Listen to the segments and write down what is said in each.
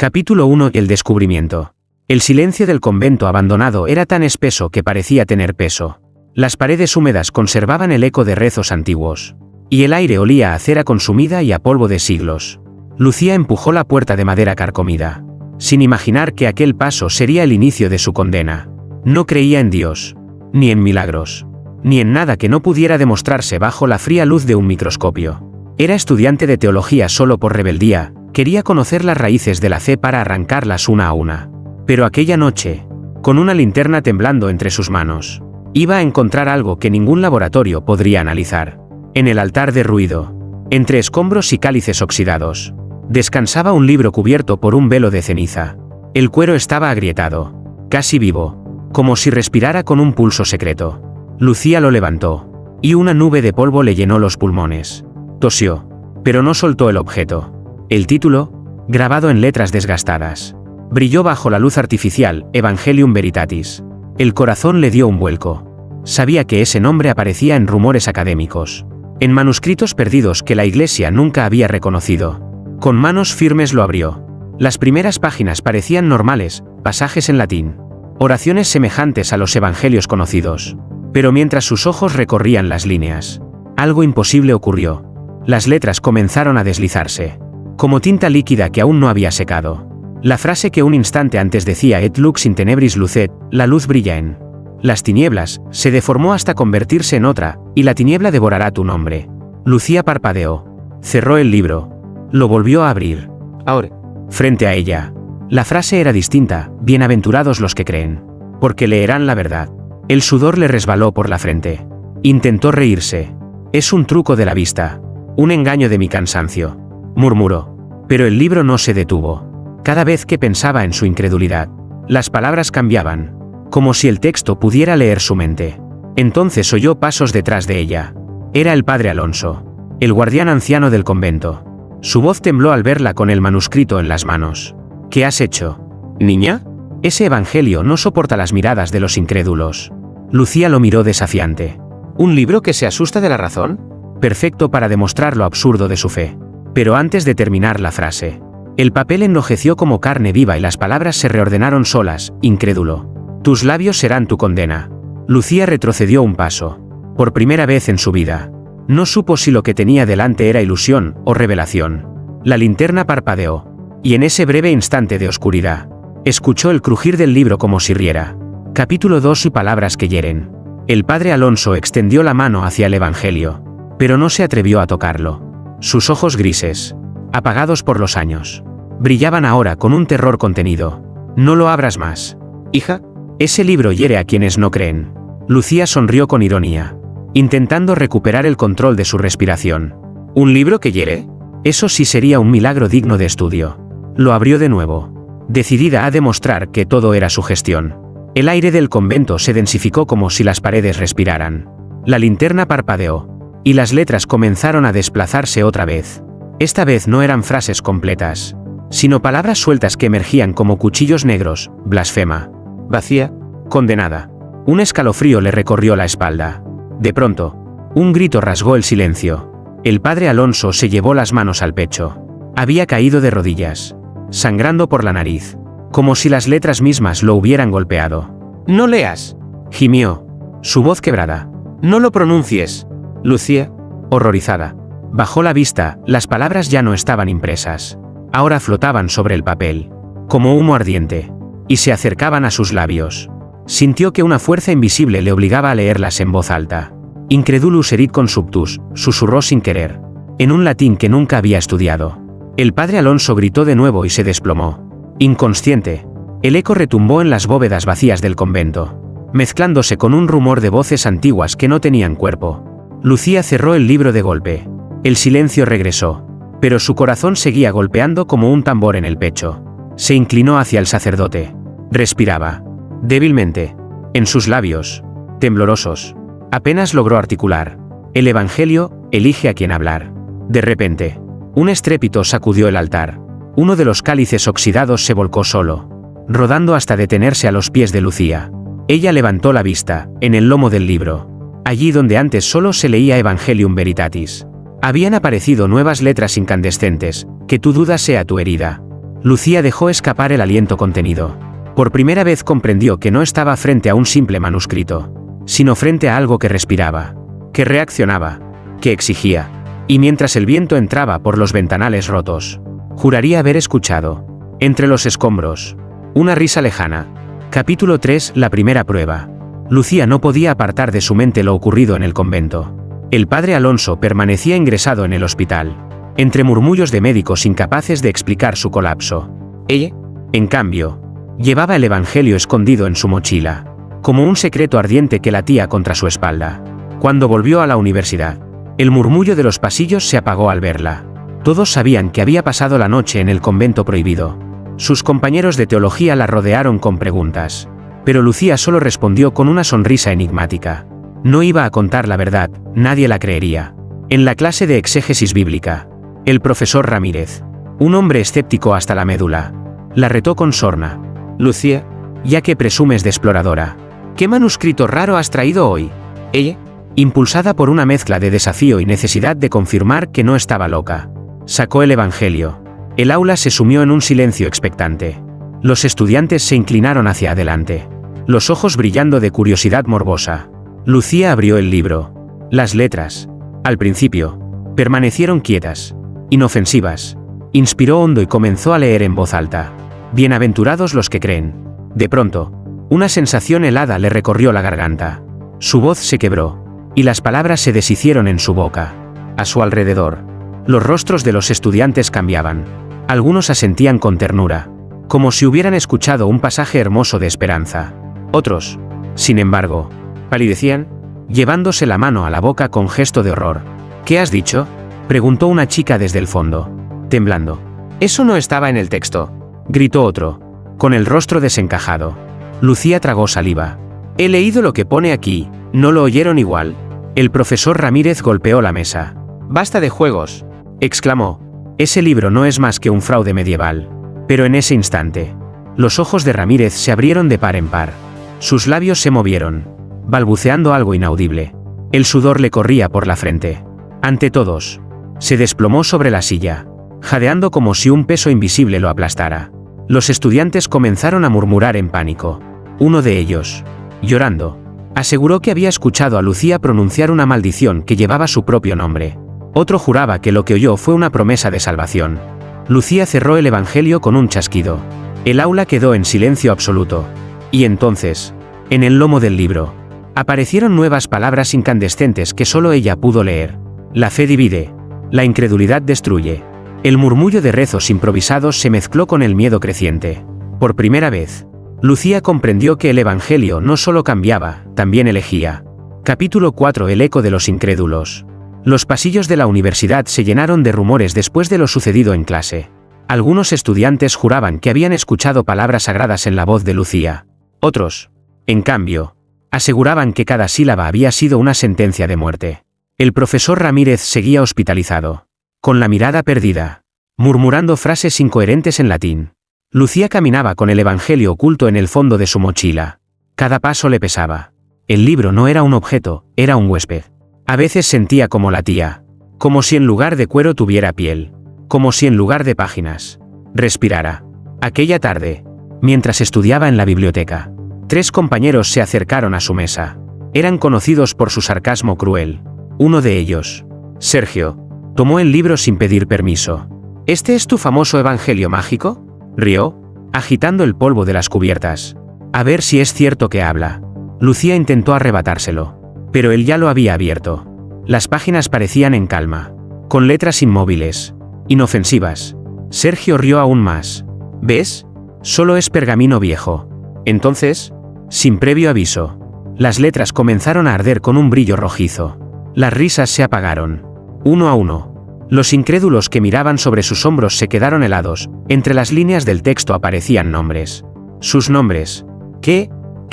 Capítulo 1. El descubrimiento. El silencio del convento abandonado era tan espeso que parecía tener peso. Las paredes húmedas conservaban el eco de rezos antiguos. Y el aire olía a cera consumida y a polvo de siglos. Lucía empujó la puerta de madera carcomida, sin imaginar que aquel paso sería el inicio de su condena. No creía en Dios, ni en milagros, ni en nada que no pudiera demostrarse bajo la fría luz de un microscopio. Era estudiante de teología solo por rebeldía, quería conocer las raíces de la fe para arrancarlas una a una. Pero aquella noche, con una linterna temblando entre sus manos, iba a encontrar algo que ningún laboratorio podría analizar. En el altar de ruido, entre escombros y cálices oxidados, descansaba un libro cubierto por un velo de ceniza. El cuero estaba agrietado, casi vivo, como si respirara con un pulso secreto. Lucía lo levantó, y una nube de polvo le llenó los pulmones. Tosió, pero no soltó el objeto. El título, grabado en letras desgastadas, brilló bajo la luz artificial, Evangelium Veritatis. El corazón le dio un vuelco. Sabía que ese nombre aparecía en rumores académicos, en manuscritos perdidos que la Iglesia nunca había reconocido. Con manos firmes lo abrió. Las primeras páginas parecían normales, pasajes en latín, oraciones semejantes a los evangelios conocidos. Pero mientras sus ojos recorrían las líneas, algo imposible ocurrió. Las letras comenzaron a deslizarse, como tinta líquida que aún no había secado. La frase que un instante antes decía et lux in tenebris lucet, la luz brilla en las tinieblas, se deformó hasta convertirse en otra, y la tiniebla devorará tu nombre. Lucía parpadeó. Cerró el libro. Lo volvió a abrir. Ahora, frente a ella, la frase era distinta: bienaventurados los que creen, porque leerán la verdad. El sudor le resbaló por la frente. Intentó reírse. Es un truco de la vista, un engaño de mi cansancio, murmuró. Pero el libro no se detuvo. Cada vez que pensaba en su incredulidad, las palabras cambiaban, como si el texto pudiera leer su mente. Entonces oyó pasos detrás de ella. Era el padre Alonso, el guardián anciano del convento. Su voz tembló al verla con el manuscrito en las manos. ¿Qué has hecho, niña? Ese evangelio no soporta las miradas de los incrédulos. Lucía lo miró desafiante. ¿Un libro que se asusta de la razón? Perfecto para demostrar lo absurdo de su fe. Pero antes de terminar la frase, el papel enrojeció como carne viva y las palabras se reordenaron solas. Incrédulo. Tus labios serán tu condena. Lucía retrocedió un paso. Por primera vez en su vida, no supo si lo que tenía delante era ilusión o revelación. La linterna parpadeó, y en ese breve instante de oscuridad, escuchó el crujir del libro como si riera. Capítulo 2. Y palabras que hieren. El padre Alonso extendió la mano hacia el evangelio, pero no se atrevió a tocarlo. Sus ojos grises, apagados por los años, brillaban ahora con un terror contenido. No lo abras más, hija. Ese libro hiere a quienes no creen. Lucía sonrió con ironía, intentando recuperar el control de su respiración. ¿Un libro que hiere? Eso sí sería un milagro digno de estudio. Lo abrió de nuevo, decidida a demostrar que todo era sugestión. El aire del convento se densificó como si las paredes respiraran. La linterna parpadeó, y las letras comenzaron a desplazarse otra vez. Esta vez no eran frases completas, sino palabras sueltas que emergían como cuchillos negros: blasfema, vacía, condenada. Un escalofrío le recorrió la espalda. De pronto, un grito rasgó el silencio. El padre Alonso se llevó las manos al pecho. Había caído de rodillas, sangrando por la nariz, como si las letras mismas lo hubieran golpeado. «No leas», gimió, su voz quebrada. «No lo pronuncies». Lucía, horrorizada, bajó la vista. Las palabras ya no estaban impresas. Ahora flotaban sobre el papel, como humo ardiente, y se acercaban a sus labios. Sintió que una fuerza invisible le obligaba a leerlas en voz alta. Incredulus erit consubtus, susurró sin querer, en un latín que nunca había estudiado. El padre Alonso gritó de nuevo y se desplomó. Inconsciente, el eco retumbó en las bóvedas vacías del convento, mezclándose con un rumor de voces antiguas que no tenían cuerpo. Lucía cerró el libro de golpe. El silencio regresó, pero su corazón seguía golpeando como un tambor en el pecho. Se inclinó hacia el sacerdote. Respiraba, débilmente. En sus labios, temblorosos, apenas logró articular: el evangelio, elige a quien hablar. De repente, un estrépito sacudió el altar. Uno de los cálices oxidados se volcó solo, rodando hasta detenerse a los pies de Lucía. Ella levantó la vista. En el lomo del libro, allí donde antes solo se leía Evangelium Veritatis, habían aparecido nuevas letras incandescentes: que tu duda sea tu herida. Lucía dejó escapar el aliento contenido. Por primera vez comprendió que no estaba frente a un simple manuscrito, sino frente a algo que respiraba, que reaccionaba, que exigía. Y mientras el viento entraba por los ventanales rotos, juraría haber escuchado, entre los escombros, una risa lejana. Capítulo 3. La primera prueba. Lucía no podía apartar de su mente lo ocurrido en el convento. El padre Alonso permanecía ingresado en el hospital, entre murmullos de médicos incapaces de explicar su colapso. Ella, en cambio, llevaba el evangelio escondido en su mochila, como un secreto ardiente que latía contra su espalda. Cuando volvió a la universidad, el murmullo de los pasillos se apagó al verla. Todos sabían que había pasado la noche en el convento prohibido. Sus compañeros de teología la rodearon con preguntas, pero Lucía solo respondió con una sonrisa enigmática. No iba a contar la verdad, nadie la creería. En la clase de exégesis bíblica, el profesor Ramírez, un hombre escéptico hasta la médula, la retó con sorna. Lucía, ya que presumes de exploradora, ¿qué manuscrito raro has traído hoy? Ella, impulsada por una mezcla de desafío y necesidad de confirmar que no estaba loca, sacó el evangelio. El aula se sumió en un silencio expectante. Los estudiantes se inclinaron hacia adelante, los ojos brillando de curiosidad morbosa. Lucía abrió el libro. Las letras, al principio, permanecieron quietas, inofensivas. Inspiró hondo y comenzó a leer en voz alta. Bienaventurados los que creen. De pronto, una sensación helada le recorrió la garganta. Su voz se quebró, y las palabras se deshicieron en su boca. A su alrededor, los rostros de los estudiantes cambiaban. Algunos asentían con ternura, como si hubieran escuchado un pasaje hermoso de esperanza. Otros, sin embargo, palidecían, llevándose la mano a la boca con gesto de horror. ¿Qué has dicho?, preguntó una chica desde el fondo, temblando. Eso no estaba en el texto, gritó otro, con el rostro desencajado. Lucía tragó saliva. He leído lo que pone aquí, ¿no lo oyeron igual? El profesor Ramírez golpeó la mesa. Basta de juegos, exclamó. Ese libro no es más que un fraude medieval. Pero en ese instante, los ojos de Ramírez se abrieron de par en par. Sus labios se movieron, balbuceando algo inaudible. El sudor le corría por la frente. Ante todos, se desplomó sobre la silla, jadeando como si un peso invisible lo aplastara. Los estudiantes comenzaron a murmurar en pánico. Uno de ellos, llorando, aseguró que había escuchado a Lucía pronunciar una maldición que llevaba su propio nombre. Otro juraba que lo que oyó fue una promesa de salvación. Lucía cerró el evangelio con un chasquido. El aula quedó en silencio absoluto. Y entonces, en el lomo del libro, aparecieron nuevas palabras incandescentes que solo ella pudo leer. La fe divide, la incredulidad destruye. El murmullo de rezos improvisados se mezcló con el miedo creciente. Por primera vez, Lucía comprendió que el evangelio no solo cambiaba, también elegía. Capítulo 4. El eco de los incrédulos. Los pasillos de la universidad se llenaron de rumores después de lo sucedido en clase. Algunos estudiantes juraban que habían escuchado palabras sagradas en la voz de Lucía. Otros, en cambio, aseguraban que cada sílaba había sido una sentencia de muerte. El profesor Ramírez seguía hospitalizado, con la mirada perdida, murmurando frases incoherentes en latín. Lucía caminaba con el evangelio oculto en el fondo de su mochila. Cada paso le pesaba. El libro no era un objeto, era un huésped. A veces sentía como latía, como si en lugar de cuero tuviera piel, como si en lugar de páginas, respirara. Aquella tarde, mientras estudiaba en la biblioteca, 3 compañeros se acercaron a su mesa. Eran conocidos por su sarcasmo cruel. Uno de ellos, Sergio, tomó el libro sin pedir permiso. ¿Este es tu famoso evangelio mágico?, rió, agitando el polvo de las cubiertas. A ver si es cierto que habla. Lucía intentó arrebatárselo, pero él ya lo había abierto. Las páginas parecían en calma, con letras inmóviles, inofensivas. Sergio rió aún más. ¿Ves? Solo es pergamino viejo. Entonces, sin previo aviso, las letras comenzaron a arder con un brillo rojizo. Las risas se apagaron, uno a uno. Los incrédulos que miraban sobre sus hombros se quedaron helados. Entre las líneas del texto aparecían nombres. Sus nombres. ¿Qué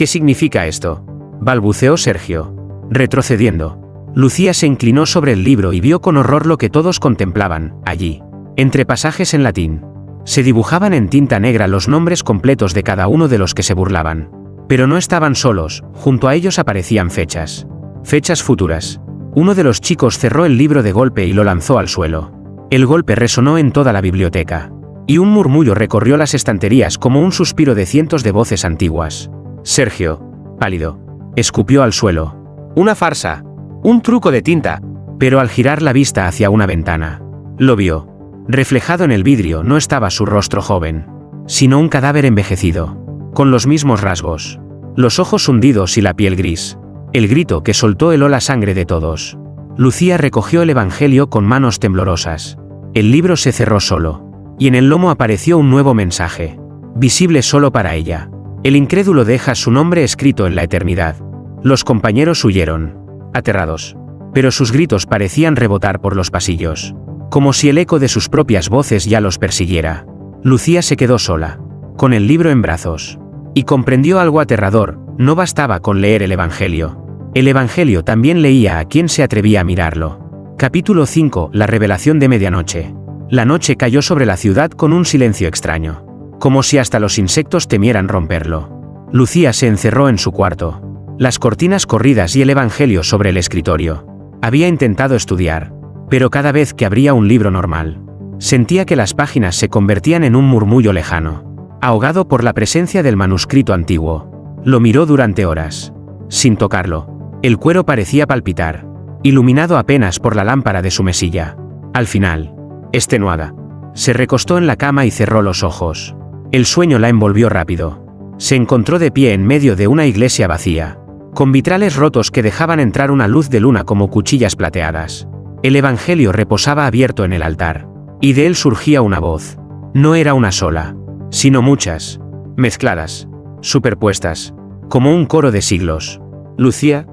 significa esto?, balbuceó Sergio, retrocediendo. Lucía se inclinó sobre el libro y vio con horror lo que todos contemplaban. Allí, entre pasajes en latín, se dibujaban en tinta negra los nombres completos de cada uno de los que se burlaban. Pero no estaban solos, junto a ellos aparecían fechas. Fechas futuras. Uno de los chicos cerró el libro de golpe y lo lanzó al suelo. El golpe resonó en toda la biblioteca. y un murmullo recorrió las estanterías como un suspiro de cientos de voces antiguas. Sergio, pálido, escupió al suelo. Una farsa, un truco de tinta, pero al girar la vista hacia una ventana, lo vio. Reflejado en el vidrio no estaba su rostro joven, sino un cadáver envejecido, con los mismos rasgos, los ojos hundidos y la piel gris. El grito que soltó heló la sangre de todos. Lucía recogió el Evangelio con manos temblorosas. El libro se cerró solo, y en el lomo apareció un nuevo mensaje, visible solo para ella. El incrédulo deja su nombre escrito en la eternidad. Los compañeros huyeron, aterrados, pero sus gritos parecían rebotar por los pasillos, como si el eco de sus propias voces ya los persiguiera. Lucía se quedó sola, con el libro en brazos, y comprendió algo aterrador. No bastaba con leer el Evangelio. El Evangelio también leía a quien se atrevía a mirarlo. Capítulo 5. La revelación de medianoche. La noche cayó sobre la ciudad con un silencio extraño, como si hasta los insectos temieran romperlo. Lucía se encerró en su cuarto, las cortinas corridas y el Evangelio sobre el escritorio. Había intentado estudiar, pero cada vez que abría un libro normal, sentía que las páginas se convertían en un murmullo lejano, ahogado por la presencia del manuscrito antiguo. Lo miró durante horas, sin tocarlo. El cuero parecía palpitar, iluminado apenas por la lámpara de su mesilla. Al final, extenuada, se recostó en la cama y cerró los ojos. El sueño la envolvió rápido. Se encontró de pie en medio de una iglesia vacía, con vitrales rotos que dejaban entrar una luz de luna como cuchillas plateadas. El Evangelio reposaba abierto en el altar, y de él surgía una voz. No era una sola, sino muchas, mezcladas, superpuestas, como un coro de siglos. Lucía,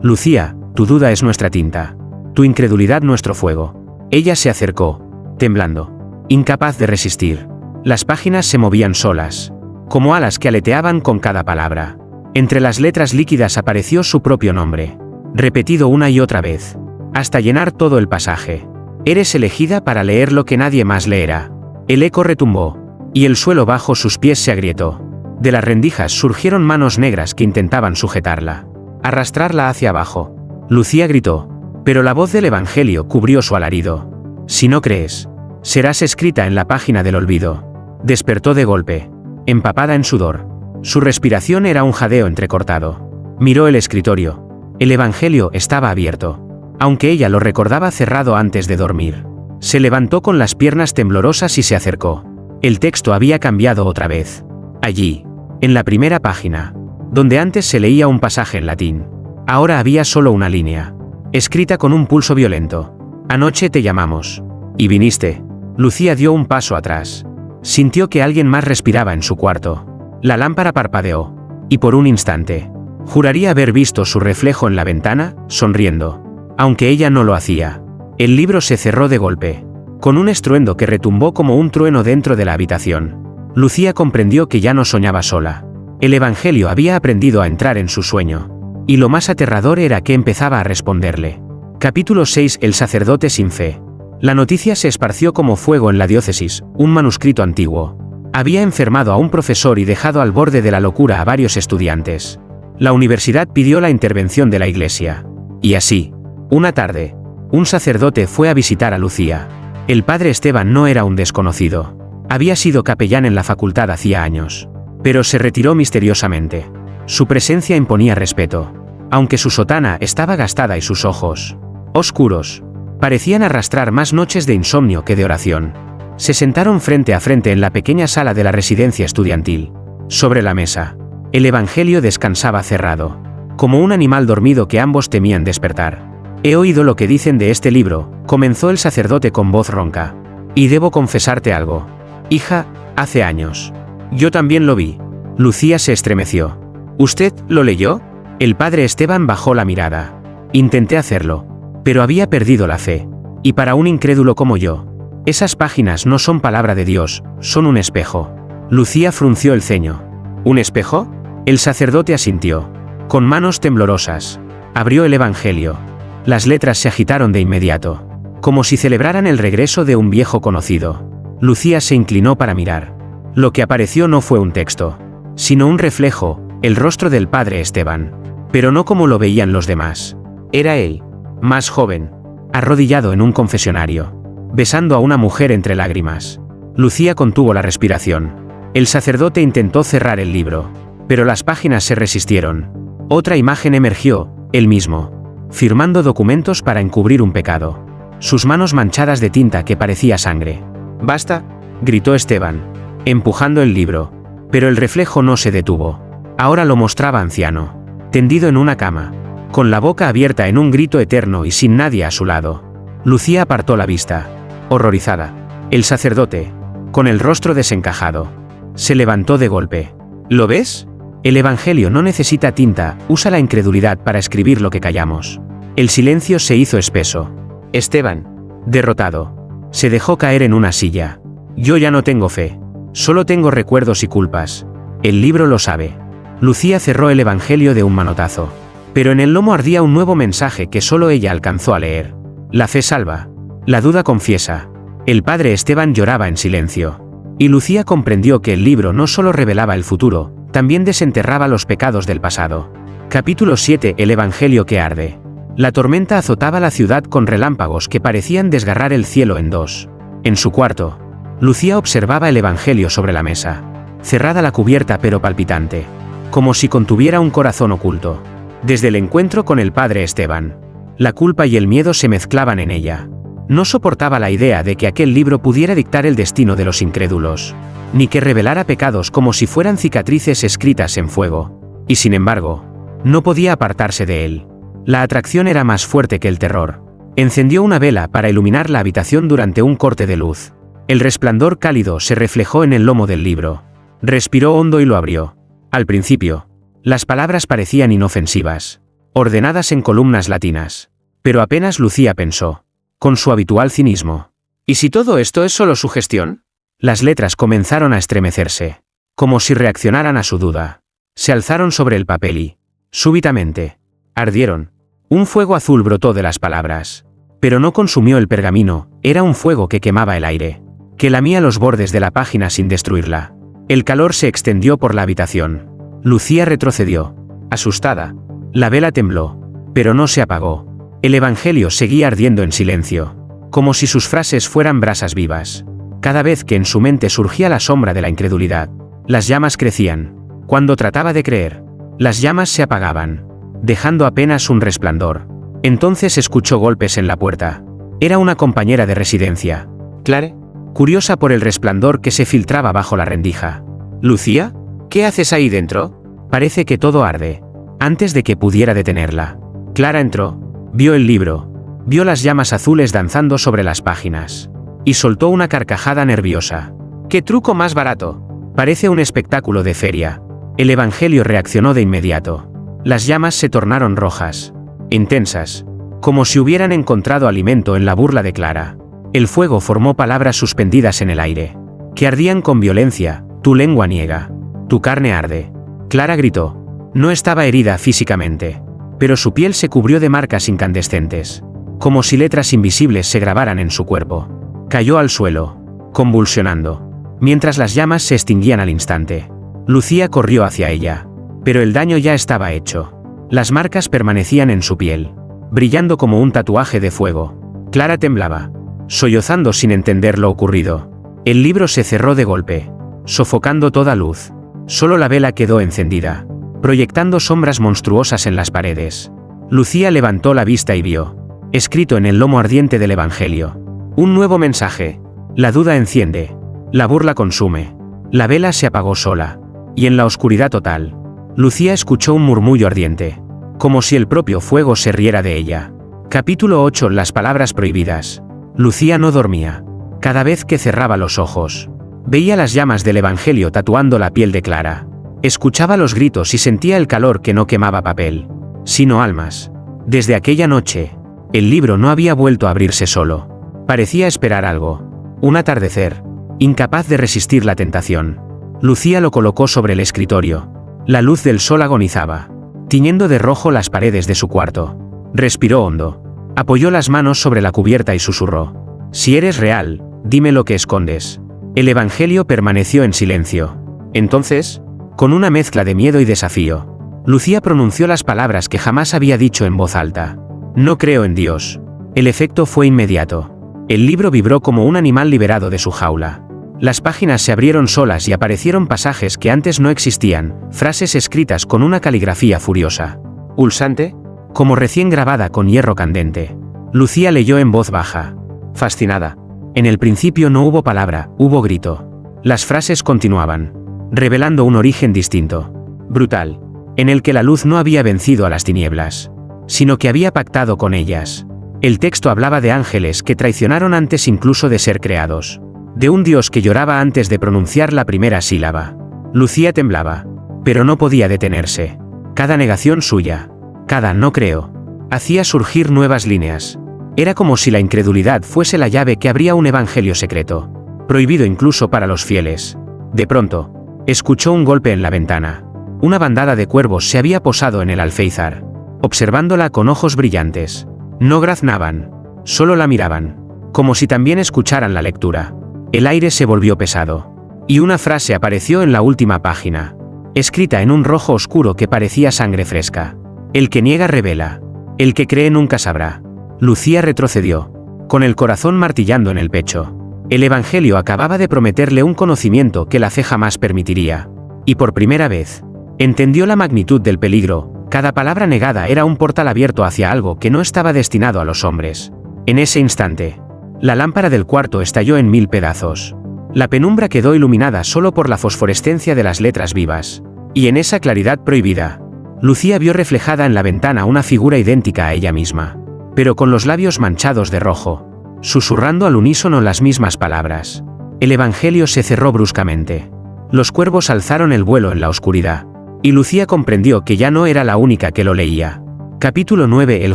Lucía, tu duda es nuestra tinta, tu incredulidad nuestro fuego. Ella se acercó, temblando, incapaz de resistir. Las páginas se movían solas, como alas que aleteaban con cada palabra. Entre las letras líquidas apareció su propio nombre, repetido una y otra vez, hasta llenar todo el pasaje. Eres elegida para leer lo que nadie más leerá. El eco retumbó, y el suelo bajo sus pies se agrietó. De las rendijas surgieron manos negras que intentaban sujetarla, arrastrarla hacia abajo. Lucía gritó, pero la voz del Evangelio cubrió su alarido. Si no crees, serás escrita en la página del olvido. Despertó de golpe, empapada en sudor. Su respiración era un jadeo entrecortado. Miró el escritorio. El Evangelio estaba abierto, aunque ella lo recordaba cerrado antes de dormir. Se levantó con las piernas temblorosas y se acercó. El texto había cambiado otra vez. Allí, en la primera página, donde antes se leía un pasaje en latín, ahora había solo una línea, escrita con un pulso violento. Anoche te llamamos, y viniste. Lucía dio un paso atrás. Sintió que alguien más respiraba en su cuarto. La lámpara parpadeó, y por un instante, juraría haber visto su reflejo en la ventana, sonriendo, aunque ella no lo hacía. El libro se cerró de golpe, con un estruendo que retumbó como un trueno dentro de la habitación. Lucía comprendió que ya no soñaba sola. El Evangelio había aprendido a entrar en su sueño, y lo más aterrador era que empezaba a responderle. Capítulo 6. El sacerdote sin fe. La noticia se esparció como fuego en la diócesis. Un manuscrito antiguo había enfermado a un profesor y dejado al borde de la locura a varios estudiantes. La universidad pidió la intervención de la iglesia. Y así, una tarde, un sacerdote fue a visitar a Lucía. El padre Esteban no era un desconocido. Había sido capellán en la facultad hacía años, pero se retiró misteriosamente. Su presencia imponía respeto, aunque su sotana estaba gastada y sus ojos, oscuros, parecían arrastrar más noches de insomnio que de oración. Se sentaron frente a frente en la pequeña sala de la residencia estudiantil. Sobre la mesa, el Evangelio descansaba cerrado, como un animal dormido que ambos temían despertar. He oído lo que dicen de este libro, comenzó el sacerdote con voz ronca. Y debo confesarte algo. Hija, hace años. Yo también lo vi. Lucía se estremeció. ¿Usted lo leyó? El padre Esteban bajó la mirada. Intenté hacerlo, pero había perdido la fe. Y para un incrédulo como yo, esas páginas no son palabra de Dios, son un espejo. Lucía frunció el ceño. ¿Un espejo? El sacerdote asintió. Con manos temblorosas, abrió el Evangelio. Las letras se agitaron de inmediato, como si celebraran el regreso de un viejo conocido. Lucía se inclinó para mirar. Lo que apareció no fue un texto, sino un reflejo, el rostro del padre Esteban. Pero no como lo veían los demás. Era él, más joven, arrodillado en un confesionario, besando a una mujer entre lágrimas. Lucía contuvo la respiración. El sacerdote intentó cerrar el libro, pero las páginas se resistieron. Otra imagen emergió, él mismo, firmando documentos para encubrir un pecado. Sus manos manchadas de tinta que parecía sangre. «¡Basta!», gritó Esteban, empujando el libro. Pero el reflejo no se detuvo. Ahora lo mostraba anciano, tendido en una cama, con la boca abierta en un grito eterno y sin nadie a su lado. Lucía apartó la vista, horrorizada. El sacerdote, con el rostro desencajado, se levantó de golpe. «¿Lo ves? El Evangelio no necesita tinta, usa la incredulidad para escribir lo que callamos». El silencio se hizo espeso. Esteban, derrotado, se dejó caer en una silla. «Yo ya no tengo fe. Solo tengo recuerdos y culpas. El libro lo sabe». Lucía cerró el Evangelio de un manotazo. Pero en el lomo ardía un nuevo mensaje que solo ella alcanzó a leer. La fe salva. La duda confiesa. El padre Esteban lloraba en silencio. Y Lucía comprendió que el libro no solo revelaba el futuro, también desenterraba los pecados del pasado. Capítulo 7. El Evangelio que arde. La tormenta azotaba la ciudad con relámpagos que parecían desgarrar el cielo en dos. En su cuarto, Lucía observaba el Evangelio sobre la mesa. Cerrada la cubierta pero palpitante. Como si contuviera un corazón oculto. Desde el encuentro con el padre Esteban, la culpa y el miedo se mezclaban en ella. No soportaba la idea de que aquel libro pudiera dictar el destino de los incrédulos, ni que revelara pecados como si fueran cicatrices escritas en fuego. Y sin embargo, no podía apartarse de él. La atracción era más fuerte que el terror. Encendió una vela para iluminar la habitación durante un corte de luz. El resplandor cálido se reflejó en el lomo del libro. Respiró hondo y lo abrió. Al principio, las palabras parecían inofensivas, ordenadas en columnas latinas. Pero apenas Lucía pensó, con su habitual cinismo: ¿y si todo esto es solo sugestión? Las letras comenzaron a estremecerse, como si reaccionaran a su duda. Se alzaron sobre el papel y, súbitamente, ardieron. Un fuego azul brotó de las palabras. Pero no consumió el pergamino, era un fuego que quemaba el aire, que lamía los bordes de la página sin destruirla. El calor se extendió por la habitación. Lucía retrocedió, asustada. La vela tembló, pero no se apagó. El Evangelio seguía ardiendo en silencio, como si sus frases fueran brasas vivas. Cada vez que en su mente surgía la sombra de la incredulidad, las llamas crecían. Cuando trataba de creer, las llamas se apagaban, dejando apenas un resplandor. Entonces escuchó golpes en la puerta. Era una compañera de residencia, Clare, curiosa por el resplandor que se filtraba bajo la rendija. «¿Lucía? ¿Qué haces ahí dentro? Parece que todo arde». Antes de que pudiera detenerla, Clara entró, vio el libro, vio las llamas azules danzando sobre las páginas, y soltó una carcajada nerviosa. «¡Qué truco más barato! Parece un espectáculo de feria». El Evangelio reaccionó de inmediato. Las llamas se tornaron rojas, intensas, como si hubieran encontrado alimento en la burla de Clara. El fuego formó palabras suspendidas en el aire, que ardían con violencia. «Tu lengua niega. Tu carne arde». Clara gritó. No estaba herida físicamente, pero su piel se cubrió de marcas incandescentes, como si letras invisibles se grabaran en su cuerpo. Cayó al suelo, convulsionando, mientras las llamas se extinguían al instante. Lucía corrió hacia ella, pero el daño ya estaba hecho. Las marcas permanecían en su piel, brillando como un tatuaje de fuego. Clara temblaba, sollozando sin entender lo ocurrido. El libro se cerró de golpe, sofocando toda luz. Solo la vela quedó encendida, proyectando sombras monstruosas en las paredes. Lucía levantó la vista y vio, escrito en el lomo ardiente del Evangelio, un nuevo mensaje: la duda enciende, la burla consume. La vela se apagó sola, y en la oscuridad total, Lucía escuchó un murmullo ardiente, como si el propio fuego se riera de ella. Capítulo 8. Las palabras prohibidas. Lucía no dormía. Cada vez que cerraba los ojos, veía las llamas del Evangelio tatuando la piel de Clara. Escuchaba los gritos y sentía el calor que no quemaba papel, sino almas. Desde aquella noche, el libro no había vuelto a abrirse solo. Parecía esperar algo. Un atardecer. Incapaz de resistir la tentación, Lucía lo colocó sobre el escritorio. La luz del sol agonizaba, tiñendo de rojo las paredes de su cuarto. Respiró hondo. Apoyó las manos sobre la cubierta y susurró: «Si eres real, dime lo que escondes». El Evangelio permaneció en silencio. Entonces, con una mezcla de miedo y desafío, Lucía pronunció las palabras que jamás había dicho en voz alta: «No creo en Dios». El efecto fue inmediato. El libro vibró como un animal liberado de su jaula. Las páginas se abrieron solas y aparecieron pasajes que antes no existían, frases escritas con una caligrafía furiosa. Pulsante, como recién grabada con hierro candente. Lucía leyó en voz baja. Fascinada. En el principio no hubo palabra, hubo grito. Las frases continuaban, revelando un origen distinto, brutal, en el que la luz no había vencido a las tinieblas, sino que había pactado con ellas. El texto hablaba de ángeles que traicionaron antes incluso de ser creados, de un Dios que lloraba antes de pronunciar la primera sílaba. Lucía temblaba, pero no podía detenerse. Cada negación suya, cada no creo, hacía surgir nuevas líneas. Era como si la incredulidad fuese la llave que abría un evangelio secreto, prohibido incluso para los fieles. De pronto, escuchó un golpe en la ventana. Una bandada de cuervos se había posado en el alféizar, observándola con ojos brillantes. No graznaban, solo la miraban, como si también escucharan la lectura. El aire se volvió pesado, y una frase apareció en la última página, escrita en un rojo oscuro que parecía sangre fresca. El que niega revela, el que cree nunca sabrá. Lucía retrocedió, con el corazón martillando en el pecho. El Evangelio acababa de prometerle un conocimiento que la fe jamás permitiría. Y por primera vez, entendió la magnitud del peligro. Cada palabra negada era un portal abierto hacia algo que no estaba destinado a los hombres. En ese instante, la lámpara del cuarto estalló en 1000 pedazos. La penumbra quedó iluminada solo por la fosforescencia de las letras vivas. Y en esa claridad prohibida, Lucía vio reflejada en la ventana una figura idéntica a ella misma, pero con los labios manchados de rojo, susurrando al unísono las mismas palabras. El Evangelio se cerró bruscamente. Los cuervos alzaron el vuelo en la oscuridad, y Lucía comprendió que ya no era la única que lo leía. Capítulo 9. El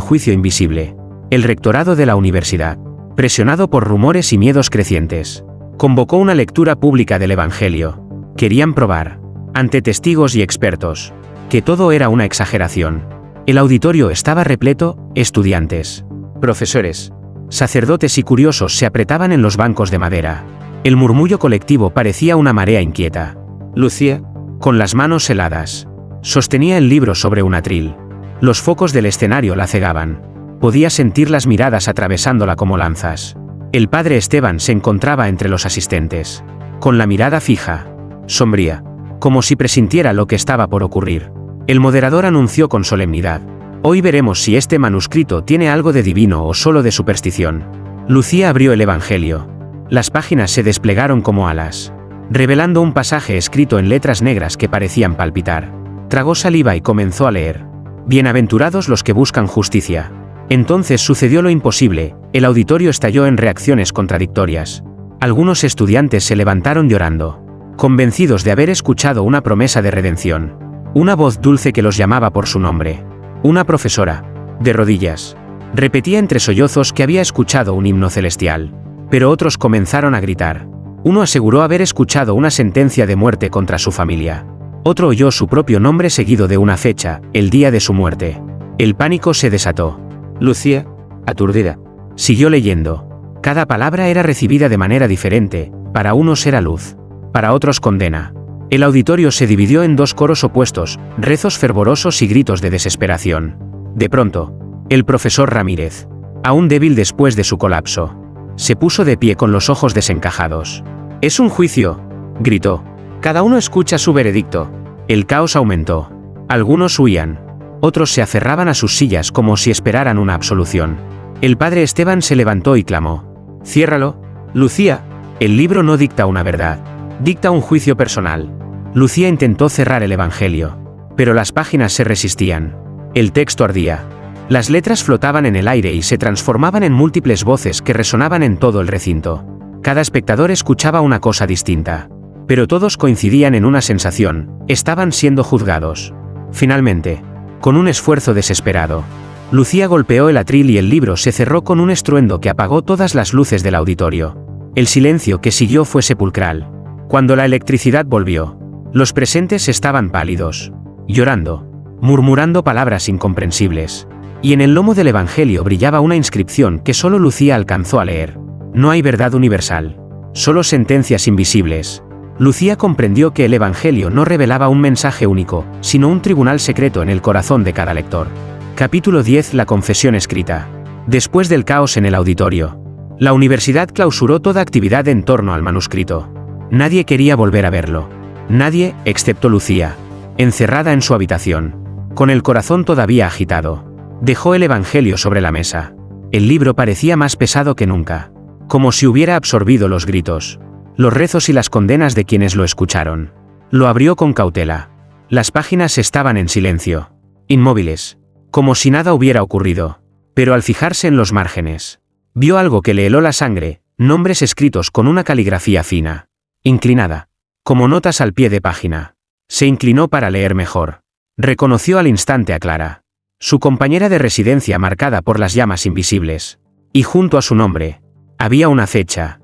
juicio invisible. El rectorado de la universidad, presionado por rumores y miedos crecientes, convocó una lectura pública del Evangelio. Querían probar, ante testigos y expertos, que todo era una exageración. El auditorio estaba repleto, estudiantes, profesores, sacerdotes y curiosos se apretaban en los bancos de madera. El murmullo colectivo parecía una marea inquieta. Lucía, con las manos heladas, sostenía el libro sobre un atril. Los focos del escenario la cegaban. Podía sentir las miradas atravesándola como lanzas. El padre Esteban se encontraba entre los asistentes, con la mirada fija, sombría, como si presintiera lo que estaba por ocurrir. El moderador anunció con solemnidad: hoy veremos si este manuscrito tiene algo de divino o solo de superstición. Lucía abrió el Evangelio. Las páginas se desplegaron como alas, revelando un pasaje escrito en letras negras que parecían palpitar. Tragó saliva y comenzó a leer: bienaventurados los que buscan justicia. Entonces sucedió lo imposible, el auditorio estalló en reacciones contradictorias. Algunos estudiantes se levantaron llorando, convencidos de haber escuchado una promesa de redención. Una voz dulce que los llamaba por su nombre. Una profesora, de rodillas, repetía entre sollozos que había escuchado un himno celestial. Pero otros comenzaron a gritar. Uno aseguró haber escuchado una sentencia de muerte contra su familia. Otro oyó su propio nombre seguido de una fecha, el día de su muerte. El pánico se desató. Lucía, aturdida, siguió leyendo. Cada palabra era recibida de manera diferente. Para unos era luz, para otros condena. El auditorio se dividió en dos coros opuestos, rezos fervorosos y gritos de desesperación. De pronto, el profesor Ramírez, aún débil después de su colapso, se puso de pie con los ojos desencajados. «Es un juicio», gritó. «Cada uno escucha su veredicto». El caos aumentó. Algunos huían. Otros se aferraban a sus sillas como si esperaran una absolución. El padre Esteban se levantó y clamó: «Ciérralo, Lucía. El libro no dicta una verdad, dicta un juicio personal». Lucía intentó cerrar el Evangelio, pero las páginas se resistían. El texto ardía. Las letras flotaban en el aire y se transformaban en múltiples voces que resonaban en todo el recinto. Cada espectador escuchaba una cosa distinta, pero todos coincidían en una sensación: estaban siendo juzgados. Finalmente, con un esfuerzo desesperado, Lucía golpeó el atril y el libro se cerró con un estruendo que apagó todas las luces del auditorio. El silencio que siguió fue sepulcral. Cuando la electricidad volvió, los presentes estaban pálidos, llorando, murmurando palabras incomprensibles. Y en el lomo del Evangelio brillaba una inscripción que solo Lucía alcanzó a leer: no hay verdad universal, solo sentencias invisibles. Lucía comprendió que el Evangelio no revelaba un mensaje único, sino un tribunal secreto en el corazón de cada lector. Capítulo 10. La confesión escrita. Después del caos en el auditorio, la universidad clausuró toda actividad en torno al manuscrito. Nadie quería volver a verlo. Nadie, excepto Lucía, encerrada en su habitación, con el corazón todavía agitado. Dejó el Evangelio sobre la mesa. El libro parecía más pesado que nunca, como si hubiera absorbido los gritos, los rezos y las condenas de quienes lo escucharon. Lo abrió con cautela. Las páginas estaban en silencio, inmóviles, como si nada hubiera ocurrido. Pero al fijarse en los márgenes, vio algo que le heló la sangre, nombres escritos con una caligrafía fina, inclinada, como notas al pie de página. Se inclinó para leer mejor. Reconoció al instante a Clara, su compañera de residencia marcada por las llamas invisibles. Y junto a su nombre, había una fecha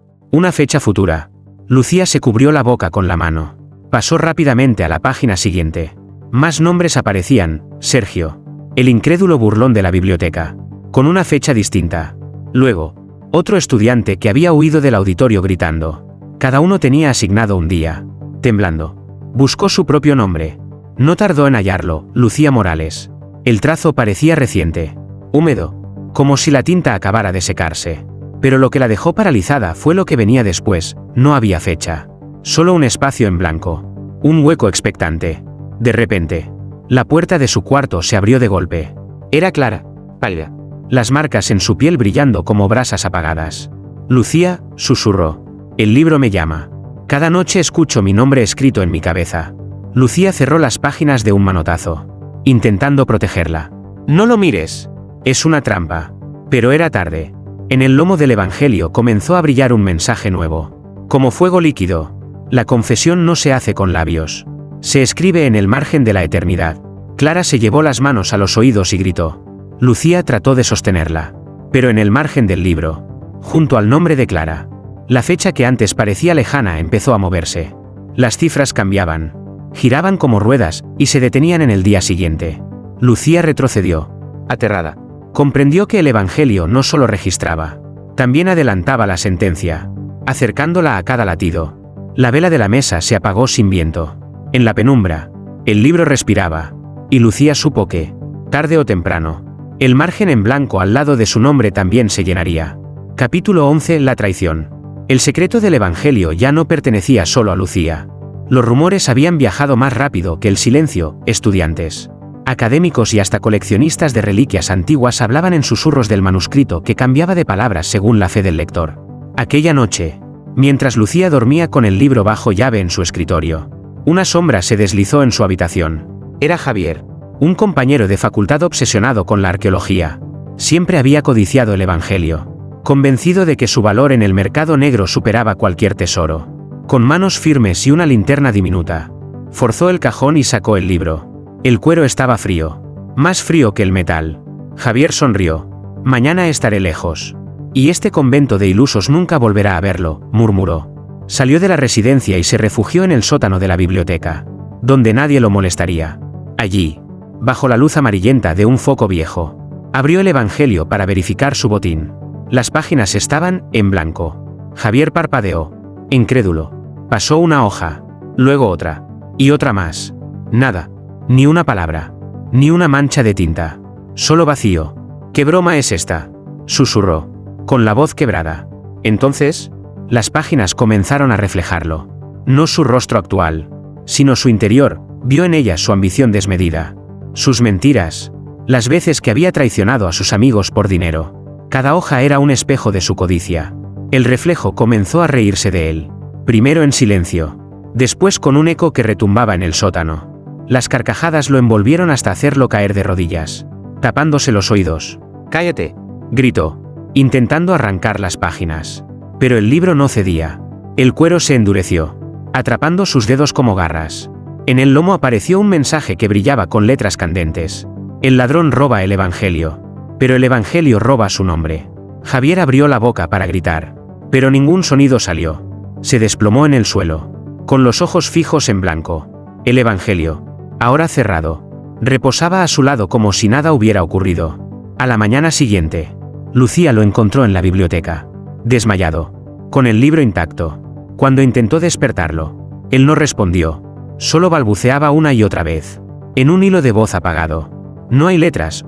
futura. Lucía se cubrió la boca con la mano. Pasó rápidamente a la página siguiente. Más nombres aparecían: Sergio, el incrédulo burlón de la biblioteca, con una fecha distinta. Luego, otro estudiante que había huido del auditorio gritando. Cada uno tenía asignado un día. Temblando, buscó su propio nombre. No tardó en hallarlo: Lucía Morales. El trazo parecía reciente, húmedo, como si la tinta acabara de secarse. Pero lo que la dejó paralizada fue lo que venía después. No había fecha, solo un espacio en blanco, un hueco expectante. De repente, la puerta de su cuarto se abrió de golpe. Era Clara, pálida, las marcas en su piel brillando como brasas apagadas. Lucía, susurró, el libro me llama. Cada noche escucho mi nombre escrito en mi cabeza. Lucía cerró las páginas de un manotazo, intentando protegerla. No lo mires, es una trampa. Pero era tarde. En el lomo del Evangelio comenzó a brillar un mensaje nuevo, como fuego líquido. La confesión no se hace con labios, se escribe en el margen de la eternidad. Clara se llevó las manos a los oídos y gritó. Lucía trató de sostenerla, pero en el margen del libro, junto al nombre de Clara, la fecha que antes parecía lejana empezó a moverse. Las cifras cambiaban, giraban como ruedas y se detenían en el día siguiente. Lucía retrocedió, aterrada. Comprendió que el Evangelio no solo registraba, también adelantaba la sentencia, acercándola a cada latido. La vela de la mesa se apagó sin viento. En la penumbra, el libro respiraba, y Lucía supo que, tarde o temprano, el margen en blanco al lado de su nombre también se llenaría. Capítulo 11. La traición. El secreto del Evangelio ya no pertenecía solo a Lucía. Los rumores habían viajado más rápido que el silencio. Estudiantes, académicos y hasta coleccionistas de reliquias antiguas hablaban en susurros del manuscrito que cambiaba de palabras según la fe del lector. Aquella noche, mientras Lucía dormía con el libro bajo llave en su escritorio, una sombra se deslizó en su habitación. Era Javier, un compañero de facultad obsesionado con la arqueología. Siempre había codiciado el Evangelio, convencido de que su valor en el mercado negro superaba cualquier tesoro. Con manos firmes y una linterna diminuta, forzó el cajón y sacó el libro. El cuero estaba frío, más frío que el metal. Javier sonrió. Mañana estaré lejos. Y este convento de ilusos nunca volverá a verlo, murmuró. Salió de la residencia y se refugió en el sótano de la biblioteca, donde nadie lo molestaría. Allí, bajo la luz amarillenta de un foco viejo, abrió el Evangelio para verificar su botín. Las páginas estaban en blanco. Javier parpadeó, incrédulo. Pasó una hoja, luego otra, y otra más. Nada. Ni una palabra, ni una mancha de tinta, solo vacío. ¿Qué broma es esta?, susurró, con la voz quebrada. Entonces, las páginas comenzaron a reflejarlo. No su rostro actual, sino su interior. Vio en ellas su ambición desmedida, sus mentiras, las veces que había traicionado a sus amigos por dinero. Cada hoja era un espejo de su codicia. El reflejo comenzó a reírse de él, primero en silencio, después con un eco que retumbaba en el sótano. Las carcajadas lo envolvieron hasta hacerlo caer de rodillas, tapándose los oídos. «¡Cállate!», gritó, intentando arrancar las páginas. Pero el libro no cedía. El cuero se endureció, atrapando sus dedos como garras. En el lomo apareció un mensaje que brillaba con letras candentes. El ladrón roba el Evangelio, pero el Evangelio roba su nombre. Javier abrió la boca para gritar, pero ningún sonido salió. Se desplomó en el suelo, con los ojos fijos en blanco. El Evangelio, ahora cerrado, reposaba a su lado como si nada hubiera ocurrido. A la mañana siguiente, Lucía lo encontró en la biblioteca, desmayado, con el libro intacto. Cuando intentó despertarlo, él no respondió, solo balbuceaba una y otra vez, en un hilo de voz apagado. No hay letras,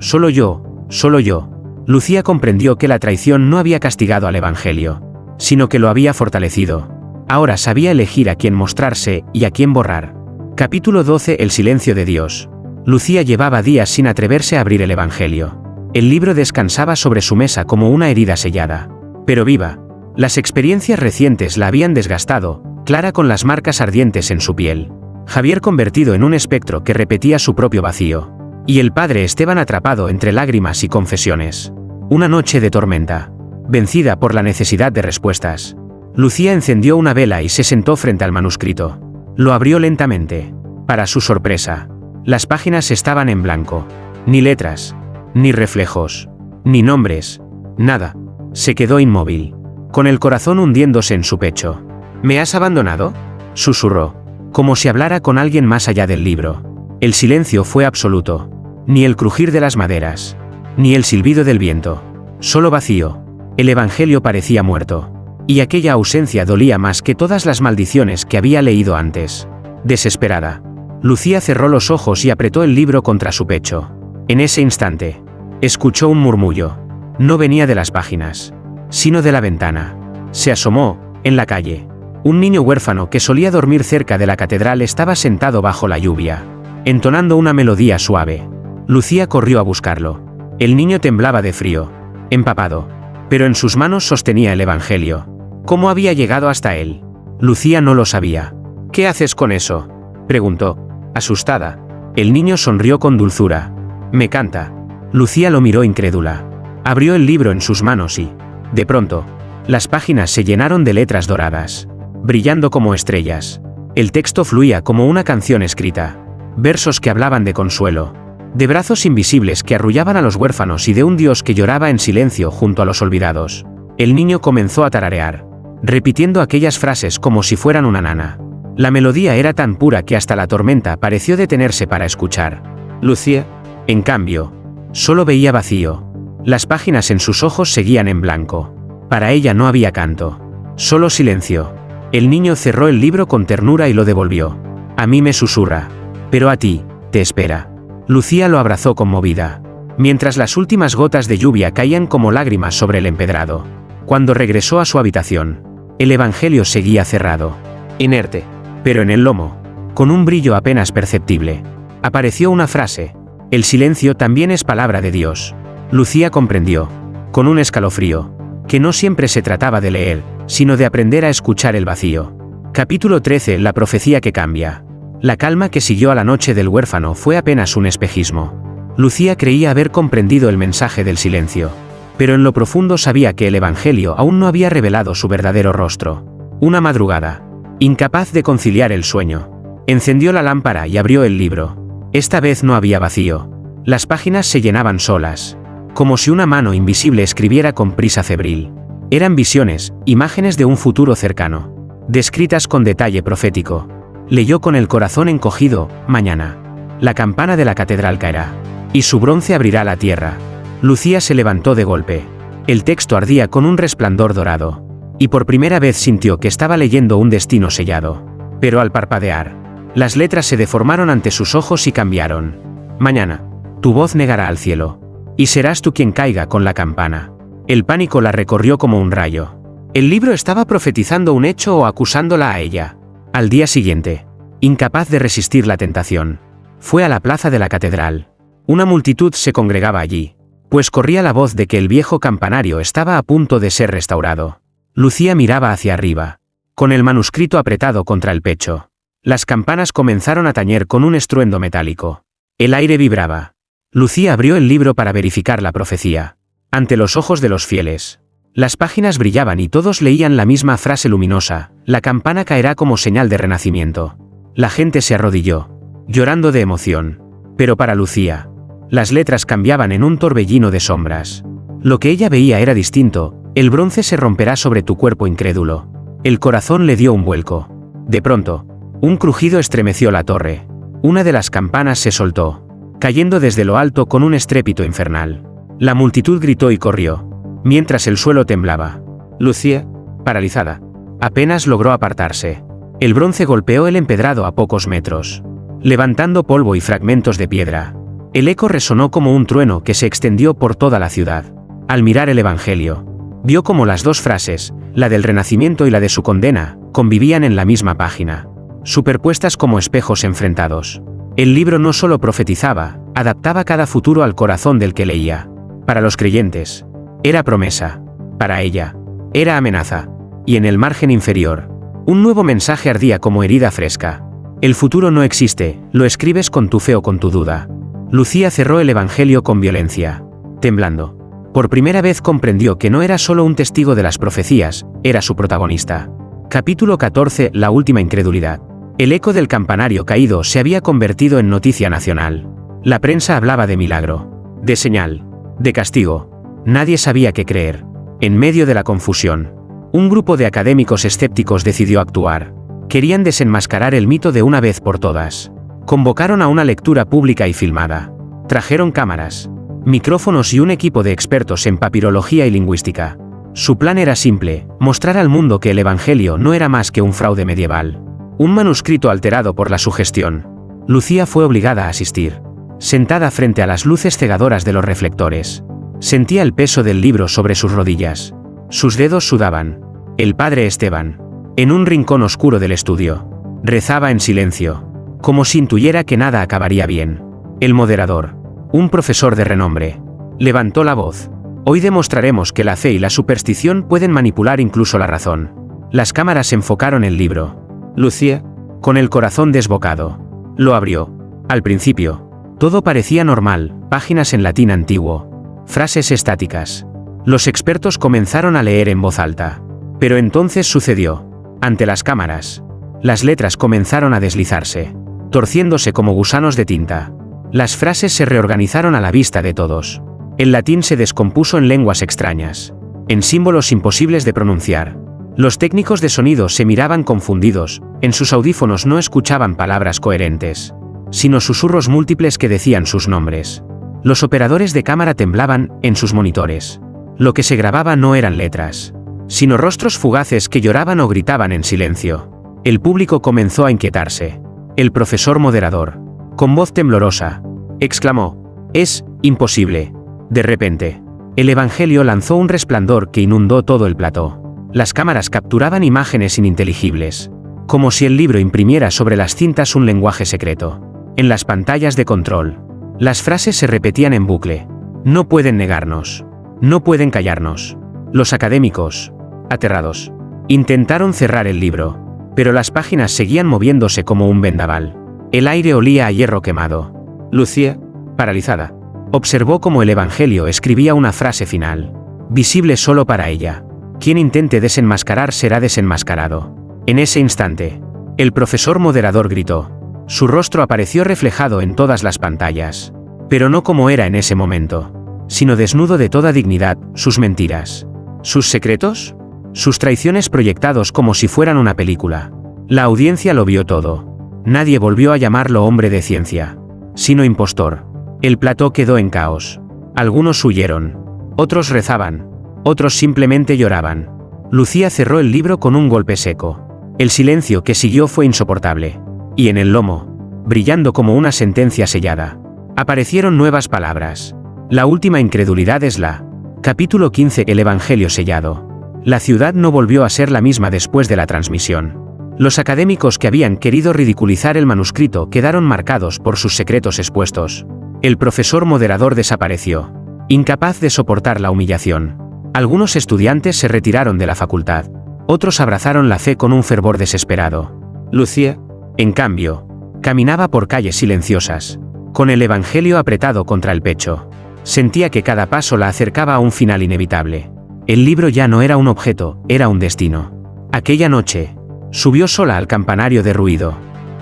solo yo, solo yo. Lucía comprendió que la traición no había castigado al Evangelio, sino que lo había fortalecido. Ahora sabía elegir a quién mostrarse y a quién borrar. Capítulo 12. El silencio de Dios. Lucía llevaba días sin atreverse a abrir el Evangelio. El libro descansaba sobre su mesa como una herida sellada, pero viva. Las experiencias recientes la habían desgastado, Clara con las marcas ardientes en su piel, Javier convertido en un espectro que repetía su propio vacío, y el padre Esteban atrapado entre lágrimas y confesiones. Una noche de tormenta. Vencida por la necesidad de respuestas, Lucía encendió una vela y se sentó frente al manuscrito. Lo abrió lentamente. Para su sorpresa, las páginas estaban en blanco. Ni letras, ni reflejos, ni nombres, nada. Se quedó inmóvil, con el corazón hundiéndose en su pecho. ¿Me has abandonado?, susurró, como si hablara con alguien más allá del libro. El silencio fue absoluto. Ni el crujir de las maderas, ni el silbido del viento. Solo vacío. El Evangelio parecía muerto. Y aquella ausencia dolía más que todas las maldiciones que había leído antes. Desesperada, Lucía cerró los ojos y apretó el libro contra su pecho. En ese instante, escuchó un murmullo. No venía de las páginas, sino de la ventana. Se asomó, en la calle. Un niño huérfano que solía dormir cerca de la catedral estaba sentado bajo la lluvia, entonando una melodía suave. Lucía corrió a buscarlo. El niño temblaba de frío, empapado, pero en sus manos sostenía el Evangelio. ¿Cómo había llegado hasta él? Lucía no lo sabía. ¿Qué haces con eso?, preguntó, asustada. El niño sonrió con dulzura. Me canta. Lucía lo miró incrédula. Abrió el libro en sus manos y, de pronto, las páginas se llenaron de letras doradas, brillando como estrellas. El texto fluía como una canción escrita. Versos que hablaban de consuelo, de brazos invisibles que arrullaban a los huérfanos y de un Dios que lloraba en silencio junto a los olvidados. El niño comenzó a tararear, repitiendo aquellas frases como si fueran una nana. La melodía era tan pura que hasta la tormenta pareció detenerse para escuchar. Lucía, en cambio, solo veía vacío. Las páginas en sus ojos seguían en blanco. Para ella no había canto, solo silencio. El niño cerró el libro con ternura y lo devolvió. A mí me susurra, pero a ti, te espera. Lucía lo abrazó conmovida, mientras las últimas gotas de lluvia caían como lágrimas sobre el empedrado. Cuando regresó a su habitación, el Evangelio seguía cerrado, inerte, pero en el lomo, con un brillo apenas perceptible, apareció una frase: el silencio también es palabra de Dios. Lucía comprendió, con un escalofrío, que no siempre se trataba de leer, sino de aprender a escuchar el vacío. Capítulo 13. La profecía que cambia. La calma que siguió a la noche del huérfano fue apenas un espejismo. Lucía creía haber comprendido el mensaje del silencio, pero en lo profundo sabía que el Evangelio aún no había revelado su verdadero rostro. Una madrugada, incapaz de conciliar el sueño, encendió la lámpara y abrió el libro. Esta vez no había vacío. Las páginas se llenaban solas, como si una mano invisible escribiera con prisa febril. Eran visiones, imágenes de un futuro cercano, descritas con detalle profético. Leyó con el corazón encogido: mañana, la campana de la catedral caerá, y su bronce abrirá la tierra. Lucía se levantó de golpe. El texto ardía con un resplandor dorado, y por primera vez sintió que estaba leyendo un destino sellado. Pero al parpadear, las letras se deformaron ante sus ojos y cambiaron. Mañana, tu voz negará al cielo, y serás tú quien caiga con la campana. El pánico la recorrió como un rayo. ¿El libro estaba profetizando un hecho o acusándola a ella? Al día siguiente, incapaz de resistir la tentación, fue a la plaza de la catedral. Una multitud se congregaba allí, pues corría la voz de que el viejo campanario estaba a punto de ser restaurado. Lucía miraba hacia arriba, con el manuscrito apretado contra el pecho. Las campanas comenzaron a tañer con un estruendo metálico. El aire vibraba. Lucía abrió el libro para verificar la profecía. Ante los ojos de los fieles, las páginas brillaban y todos leían la misma frase luminosa: la campana caerá como señal de renacimiento. La gente se arrodilló, llorando de emoción. Pero para Lucía, las letras cambiaban en un torbellino de sombras. Lo que ella veía era distinto: el bronce se romperá sobre tu cuerpo incrédulo. El corazón le dio un vuelco. De pronto, un crujido estremeció la torre. Una de las campanas se soltó, cayendo desde lo alto con un estrépito infernal. La multitud gritó y corrió, mientras el suelo temblaba. Lucía, paralizada, apenas logró apartarse. El bronce golpeó el empedrado a pocos metros, levantando polvo y fragmentos de piedra. El eco resonó como un trueno que se extendió por toda la ciudad. Al mirar el Evangelio, Vio cómo las dos frases, la del renacimiento y la de su condena, convivían en la misma página, superpuestas como espejos enfrentados. El libro no solo profetizaba, adaptaba cada futuro al corazón del que leía. Para los creyentes, era promesa. Para ella, era amenaza. Y en el margen inferior, un nuevo mensaje ardía como herida fresca. El futuro no existe, lo escribes con tu fe o con tu duda. Lucía cerró el Evangelio con violencia, temblando. Por primera vez comprendió que no era solo un testigo de las profecías, era su protagonista. Capítulo 14. La última incredulidad. El eco del campanario caído se había convertido en noticia nacional. La prensa hablaba de milagro, de señal, de castigo. Nadie sabía qué creer. En medio de la confusión, un grupo de académicos escépticos decidió actuar. Querían desenmascarar el mito de una vez por todas. Convocaron a una lectura pública y filmada. Trajeron cámaras, micrófonos y un equipo de expertos en papirología y lingüística. Su plan era simple: mostrar al mundo que el Evangelio no era más que un fraude medieval. Un manuscrito alterado por la sugestión. Lucía fue obligada a asistir. Sentada frente a las luces cegadoras de los reflectores, sentía el peso del libro sobre sus rodillas. Sus dedos sudaban. El padre Esteban, en un rincón oscuro del estudio, rezaba en silencio, como si intuyera que nada acabaría bien. El moderador, un profesor de renombre, levantó la voz. Hoy demostraremos que la fe y la superstición pueden manipular incluso la razón. Las cámaras enfocaron el libro. Lucía, con el corazón desbocado, lo abrió. Al principio, todo parecía normal: páginas en latín antiguo, frases estáticas. Los expertos comenzaron a leer en voz alta. Pero entonces sucedió. Ante las cámaras, las letras comenzaron a deslizarse, torciéndose como gusanos de tinta. Las frases se reorganizaron a la vista de todos. El latín se descompuso en lenguas extrañas, en símbolos imposibles de pronunciar. Los técnicos de sonido se miraban confundidos, en sus audífonos no escuchaban palabras coherentes, sino susurros múltiples que decían sus nombres. Los operadores de cámara temblaban, en sus monitores. Lo que se grababa no eran letras, sino rostros fugaces que lloraban o gritaban en silencio. El público comenzó a inquietarse. El profesor moderador, con voz temblorosa, exclamó: «Es imposible». De repente, el Evangelio lanzó un resplandor que inundó todo el plató. Las cámaras capturaban imágenes ininteligibles, como si el libro imprimiera sobre las cintas un lenguaje secreto. En las pantallas de control, las frases se repetían en bucle. No pueden negarnos. No pueden callarnos. Los académicos, aterrados, intentaron cerrar el libro, pero las páginas seguían moviéndose como un vendaval. El aire olía a hierro quemado. Lucía, paralizada, observó cómo el Evangelio escribía una frase final, visible solo para ella: quien intente desenmascarar será desenmascarado. En ese instante, el profesor moderador gritó. Su rostro apareció reflejado en todas las pantallas, pero no como era en ese momento, sino desnudo de toda dignidad: sus mentiras, sus secretos, sus traiciones proyectados como si fueran una película. La audiencia lo vio todo. Nadie volvió a llamarlo hombre de ciencia, sino impostor. El plató quedó en caos. Algunos huyeron, otros rezaban, otros simplemente lloraban. Lucía cerró el libro con un golpe seco. El silencio que siguió fue insoportable. Y en el lomo, brillando como una sentencia sellada, aparecieron nuevas palabras. La última incredulidad es la. Capítulo 15. El Evangelio sellado. La ciudad no volvió a ser la misma después de la transmisión. Los académicos que habían querido ridiculizar el manuscrito quedaron marcados por sus secretos expuestos. El profesor moderador desapareció, incapaz de soportar la humillación. Algunos estudiantes se retiraron de la facultad. Otros abrazaron la fe con un fervor desesperado. Lucía, en cambio, caminaba por calles silenciosas, con el Evangelio apretado contra el pecho. Sentía que cada paso la acercaba a un final inevitable. El libro ya no era un objeto, era un destino. Aquella noche, subió sola al campanario derruido.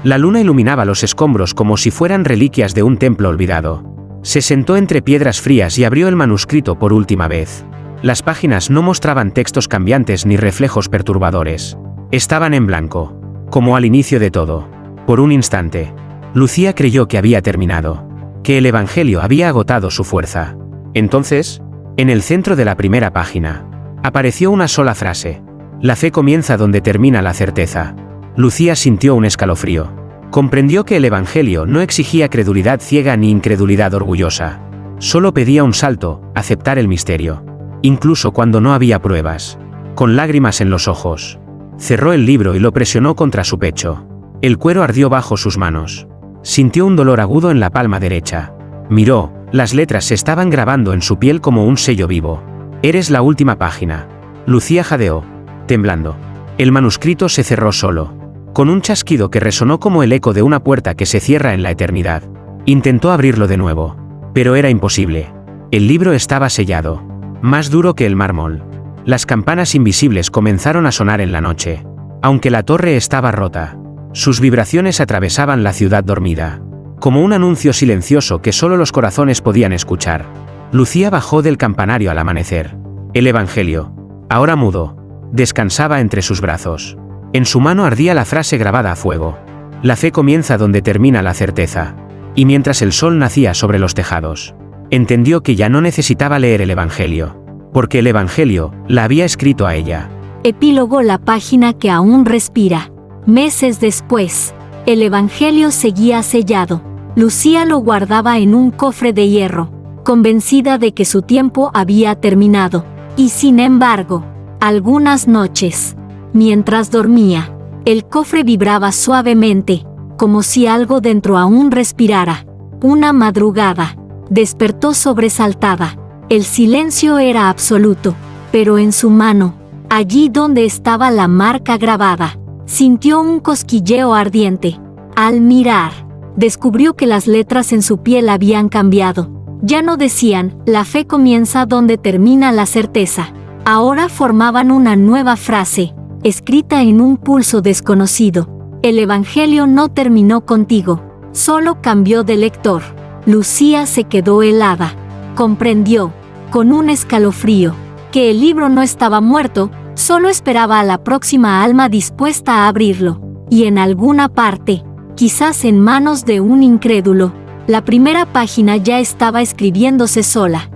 La luna iluminaba los escombros como si fueran reliquias de un templo olvidado. Se sentó entre piedras frías y abrió el manuscrito por última vez. Las páginas no mostraban textos cambiantes ni reflejos perturbadores. Estaban en blanco, como al inicio de todo. Por un instante, Lucía creyó que había terminado, que el Evangelio había agotado su fuerza. Entonces, en el centro de la primera página, apareció una sola frase: la fe comienza donde termina la certeza. Lucía sintió un escalofrío. Comprendió que el Evangelio no exigía credulidad ciega ni incredulidad orgullosa. Solo pedía un salto: aceptar el misterio. incluso cuando no había pruebas. Con lágrimas en los ojos. Cerró el libro y lo presionó contra su pecho. El cuero ardió bajo sus manos. Sintió un dolor agudo en la palma derecha. Miró, las letras se estaban grabando en su piel como un sello vivo. Eres la última página. Lucía jadeó, temblando. El manuscrito se cerró solo, con un chasquido que resonó como el eco de una puerta que se cierra en la eternidad. Intentó abrirlo de nuevo, pero era imposible. El libro estaba sellado, más duro que el mármol. Las campanas invisibles comenzaron a sonar en la noche, aunque la torre estaba rota. Sus vibraciones atravesaban la ciudad dormida, como un anuncio silencioso que solo los corazones podían escuchar. Lucía bajó del campanario al amanecer. El Evangelio, ahora mudo, descansaba entre sus brazos. En su mano ardía la frase grabada a fuego. La fe comienza donde termina la certeza. Y mientras el sol nacía sobre los tejados, entendió que ya no necesitaba leer el Evangelio, porque el Evangelio la había escrito a ella. Epílogo: la página que aún respira. Meses después, el Evangelio seguía sellado. Lucía lo guardaba en un cofre de hierro, convencida de que su tiempo había terminado. Y sin embargo, algunas noches, mientras dormía, el cofre vibraba suavemente, como si algo dentro aún respirara. Una madrugada, despertó sobresaltada. El silencio era absoluto, pero en su mano, allí donde estaba la marca grabada, sintió un cosquilleo ardiente. Al mirar, descubrió que las letras en su piel habían cambiado. Ya no decían, la fe comienza donde termina la certeza. Ahora formaban una nueva frase, escrita en un pulso desconocido. El Evangelio no terminó contigo, solo cambió de lector. Lucía se quedó helada. Comprendió, con un escalofrío, que el libro no estaba muerto, solo esperaba a la próxima alma dispuesta a abrirlo. Y en alguna parte, quizás en manos de un incrédulo, la primera página ya estaba escribiéndose sola.